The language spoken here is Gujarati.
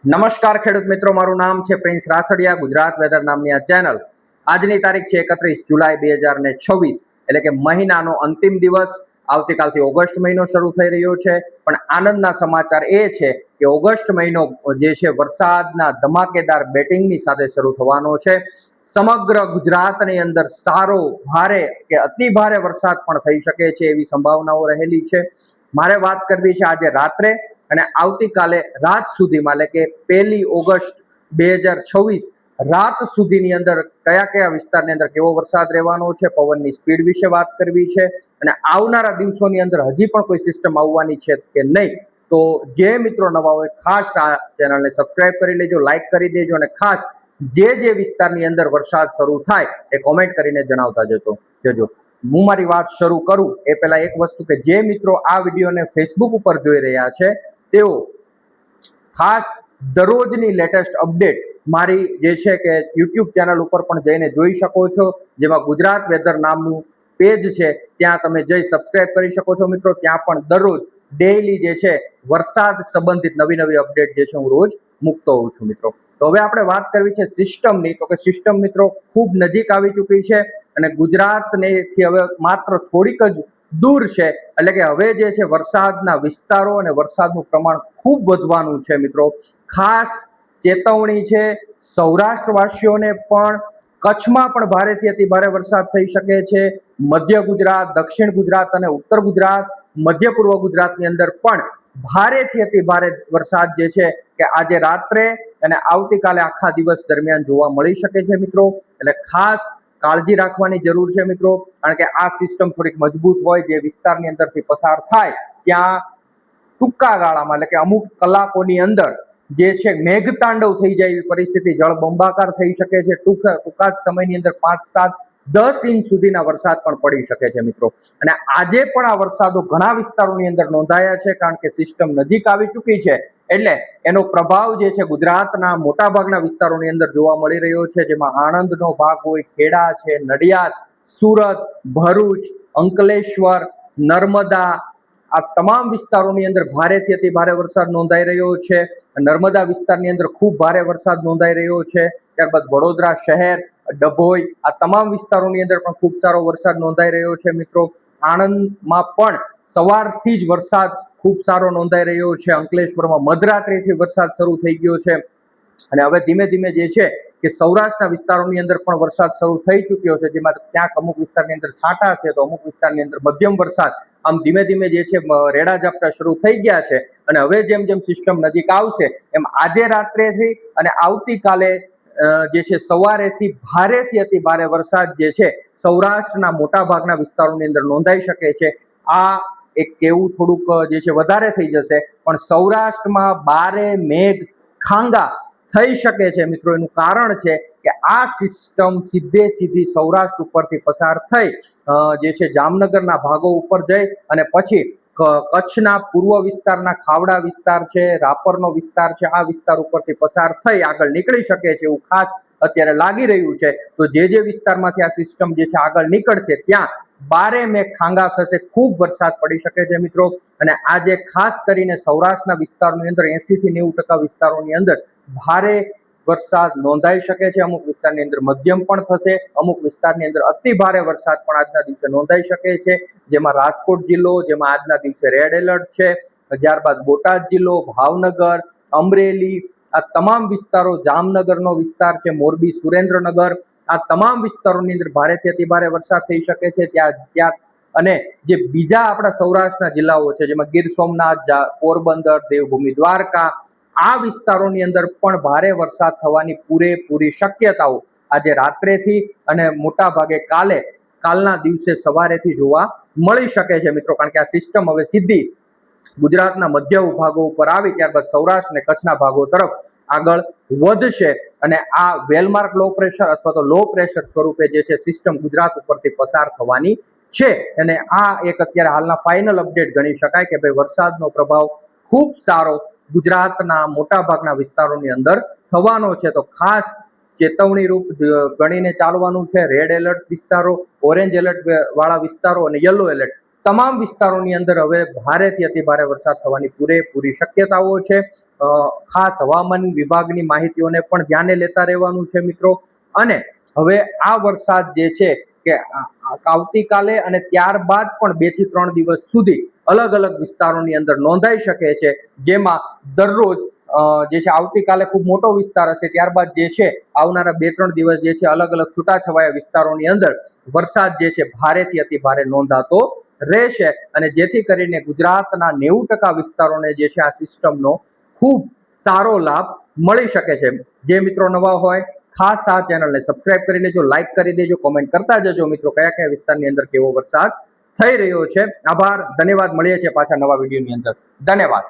નમસ્કાર ખેડૂત મિત્રો, મારું નામ છે પ્રિન્સ રાસડિયા. ગુજરાત વેધર નામની આ ચેનલ. આજની તારીખ છે 31 જુલાઈ 2026, એટલે કે મહિનાનો અંતિમ દિવસ. આવતીકાલથી ઓગસ્ટ મહિનો શરૂ થઈ રહ્યો છે, પણ આનંદના સમાચાર એ છે કે ઓગસ્ટ મહિનો જે છે વરસાદના ધમાકેદાર બેટિંગની સાથે શરૂ થવાનો છે. સમગ્ર ગુજરાતની અંદર સારો, ભારે કે અતિ ભારે વરસાદ પણ થઈ શકે છે એવી સંભાવનાઓ રહેલી છે. મારે વાત કરવી છે આજે રાત્રે અને આવતીકાલે રાત સુધીમાં, એટલે કે 1 ઓગસ્ટ 2026 રાત સુધીની અંદર કયા કયા વિસ્તારની અંદર કેવો વરસાદ રહેવાનો છે, પવનની સ્પીડ વિશે વાત કરવી છે, અને આવનારા દિવસોની અંદર હજી પણ કોઈ સિસ્ટમ આવવાની છે કે નહીં. તો જે મિત્રો નવા હોય ખાસ આ ચેનલને સબસ્ક્રાઇબ કરી લેજો, લાઈક કરી દેજો, અને ખાસ જે વિસ્તારની અંદર વરસાદ શરૂ થાય એ કોમેન્ટ કરીને જણાવતા જજો. હું મારી વાત શરૂ કરું એ પહેલા એક વસ્તુ કે જે મિત્રો આ વિડીયોને ફેસબુક ઉપર જોઈ રહ્યા છે તેઓ ખાસ દરરોજની લેટેસ્ટ અપડેટ મારી જે છે કે યુટ્યુબ ચેનલ ઉપર પણ જઈને જોઈ શકો છો, જેમાં ગુજરાત વેધર નામનું પેજ છે, ત્યાં તમે જઈ સબસ્ક્રાઇબ કરી શકો છો મિત્રો. ત્યાં પણ દરરોજ ડેઈલી જે છે વરસાદ સંબંધિત નવી અપડેટ જે છે હું રોજ મૂકતો હોઉં છું મિત્રો. તો હવે આપણે વાત કરવી છે સિસ્ટમની. તો કે સિસ્ટમ મિત્રો ખૂબ નજીક આવી ચૂકી છે અને ગુજરાતથી હવે માત્ર થોડીક જ દૂર છે. એટલે કે હવે જે છે વરસાદના વિસ્તારો અને વરસાદનું પ્રમાણ ખૂબ વધવાનું છે મિત્રો. ખાસ ચેતવણી છે સૌરાષ્ટ્રવાસીઓને પણ. કચ્છમાં પણ ભારેથી અતિ ભારે વરસાદ થઈ શકે છે. મધ્ય ગુજરાત, દક્ષિણ ગુજરાત અને ઉત્તર ગુજરાત, મધ્ય પૂર્વ ગુજરાતની અંદર પણ ભારેથી અતિ ભારે વરસાદ જે છે કે આજે રાત્રે અને આવતીકાલે આખા દિવસ દરમિયાન જોવા મળી શકે છે મિત્રો. એટલે ખાસ કાળજી રાખવાની જરૂર છે મિત્રો, કારણ કે આ સિસ્ટમ થોડીક મજબૂત હોય, જે વિસ્તારની અંદરથી પસાર થાય ત્યાં ટૂંકા ગાળામાં, એટલે કે અમુક કલાકોની અંદર જે છે મેઘતાંડવ થઈ જાય એવી પરિસ્થિતિ, જળબંબાકાર થઈ શકે છે. ટૂંકા જ સમયની અંદર 5, 7, 10 ઇંચ સુધીના વરસાદ પણ પડી શકે છે મિત્રો. અને આજે પણ આ વરસાદો ઘણા વિસ્તારોની અંદર નોંધાયા છે, કારણ કે સિસ્ટમ નજીક આવી ચૂકી છે. એટલે એનો પ્રભાવ જે છે ગુજરાતના મોટાભાગના વિસ્તારોની અંદર જોવા મળી રહ્યો છે, જેમાં આણંદનો ભાગ હોય, ખેડા છે, નડિયાદ, સુરત, ભરૂચ, અંકલેશ્વર, નર્મદા, આ તમામ વિસ્તારોની અંદર ભારેથી અતિ ભારે વરસાદ નોંધાઈ રહ્યો છે. નર્મદા વિસ્તારની અંદર ખૂબ ભારે વરસાદ નોંધાઈ રહ્યો છે. ત્યારબાદ વડોદરા શહેર, ડભોઈ, આ તમામ વિસ્તારોની અંદર પણ ખૂબ સારો વરસાદ નોંધાઈ રહ્યો છે મિત્રો. આણંદમાં પણ સવારથી જ વરસાદ ખૂબ સારો નોંધાઈ રહ્યો છે. અંકલેશ્વરમાં મધરાત્રિથી વરસાદ શરૂ થઈ ગયો છે અને હવે ધીમે ધીમે જે છે કે સૌરાષ્ટ્રના વિસ્તારોની અંદર પણ વરસાદ શરૂ થઈ ચૂક્યો છે, જેમાં ક્યાંક અમુક વિસ્તારની અંદર છાંટા છે તો અમુક વિસ્તારની અંદર મધ્યમ વરસાદ. આમ ધીમે ધીમે જે છે રેડા ઝાપટા શરૂ થઈ ગયા છે. અને હવે જેમ સિસ્ટમ નજીક આવશે એમ આજે રાત્રેથી અને આવતીકાલે જે છે સવારેથી ભારેથી અતિ ભારે વરસાદ જે છે સૌરાષ્ટ્રના મોટા ભાગના વિસ્તારોની અંદર નોંધાઈ શકે છે. આ એક કેવું થોડુંક જે છે વધારે થઈ જશે, પણ સૌરાષ્ટ્રમાં બારે મેઘ ખાંગા થઈ શકે છે મિત્રો. એનું કારણ છે કે આ સિસ્ટમ સીધી સૌરાષ્ટ્ર ઉપરથી પસાર થઈ જે છે જામનગરના ભાગો ઉપર જઈ અને પછી કચ્છના પૂર્વ વિસ્તારના ખાવડા વિસ્તાર છે, રાપરનો વિસ્તાર છે, આ વિસ્તાર ઉપરથી પસાર થઈ આગળ નીકળી શકે છે એવું ખાસ અત્યારે લાગી રહ્યું છે. તો જે વિસ્તારમાંથી આ સિસ્ટમ જે છે આગળ નીકળશે ત્યાં બારે મેઘ ખાંગા થશે, ખૂબ વરસાદ પડી શકે છે મિત્રો. અને આજે ખાસ કરીને સૌરાષ્ટ્રના વિસ્તારોની અંદર 80 થી 90% વિસ્તારોની અંદર ભારે વરસાદ નોંધાઈ શકે છે. અમુક વિસ્તારની અંદર મધ્યમ પણ થશે, અમુક વિસ્તારની અંદર અતિ ભારે વરસાદ પણ આજના દિવસે નોંધાઈ શકે છે, જેમાં રાજકોટ જિલ્લો, જેમાં આજના દિવસે રેડ એલર્ટ છે. ત્યારબાદ બોટાદ જિલ્લો, ભાવનગર, અમરેલી, આ તમામ વિસ્તારો, જામનગરનો વિસ્તાર છે, મોરબી, સુરેન્દ્રનગર, આ તમામ વિસ્તારોની અંદર ભારેથી અતિ ભારે વરસાદ થઈ શકે છે. ત્યાં અને જે બીજા આપણા સૌરાષ્ટ્રના જિલ્લાઓ છે, જેમાં ગીર સોમનાથ, પોરબંદર, દેવભૂમિ દ્વારકા, આ વિસ્તારોની અંદર પણ ભારે વરસાદ થવાની પૂરેપૂરી શક્યતાઓ આજે રાત્રેથી અને મોટા ભાગે કાલના દિવસે સવારેથી જોવા મળી શકે છે મિત્રો. કારણ કે આ સિસ્ટમ હવે સીધી ગુજરાતના મધ્ય ભાગો ઉપર આવી ત્યારબાદ સૌરાષ્ટ્ર અને કચ્છના ભાગો તરફ આગળ વધશે. અને આ વેલમાર્ક લો પ્રેશર અથવા તો લો પ્રેશર સ્વરૂપે જે છે સિસ્ટમ ગુજરાત ઉપરથી પસાર થવાની છે. અને આ એક અત્યારે હાલના ફાઇનલ અપડેટ ગણી શકાય કે ભાઈ વરસાદનો પ્રભાવ ખૂબ સારો ગુજરાતના મોટા ભાગના વિસ્તારોની અંદર થવાનો છે. તો ખાસ ચેતવણી રૂપ ગણીને ચાલવાનું છે. રેડ એલર્ટ વિસ્તારો, ઓરેન્જ એલર્ટ વાળા વિસ્તારો અને યલો એલર્ટ તમામ વિસ્તારોની અંદર હવે ભારેથી અતિ ભારે વરસાદ થવાની પૂરેપૂરી શક્યતાઓ છે. ખાસ હવામાન વિભાગની માહિતીઓને પણ ધ્યાને લેતા રહેવાનું છે મિત્રો. અને હવે આ વરસાદ જે છે કે આવતીકાલે અને ત્યારબાદ પણ 2 થી 3 દિવસ સુધી અલગ અલગ વિસ્તારોની અંદર નોંધાઈ શકે છે, જેમાં દરરોજ જે છે આવતીકાલે ખૂબ મોટો વિસ્તાર હશે, ત્યારબાદ જે છે આવનારા 2-3 દિવસ જે છે અલગ અલગ છૂટાછવાયા વિસ્તારોની અંદર વરસાદ જે છે ભારેથી અતિ ભારે નોંધાતો રહેશે. અને જેથી કરીને ગુજરાતના 90% વિસ્તારોને જે છે આ સિસ્ટમનો ખૂબ સારો લાભ મળી શકે છે. જે મિત્રો નવા હોય ખાસ આ ચેનલને સબસ્ક્રાઇબ કરી લેજો, લાઇક કરી દેજો, કોમેન્ટ કરતા જજો મિત્રો કયા કયા વિસ્તારની અંદર કેવો વરસાદ થઈ રહ્યો છે. આભાર, ધન્યવાદ. મળીએ છીએ પાછા નવા વિડીયોની અંદર. ધન્યવાદ.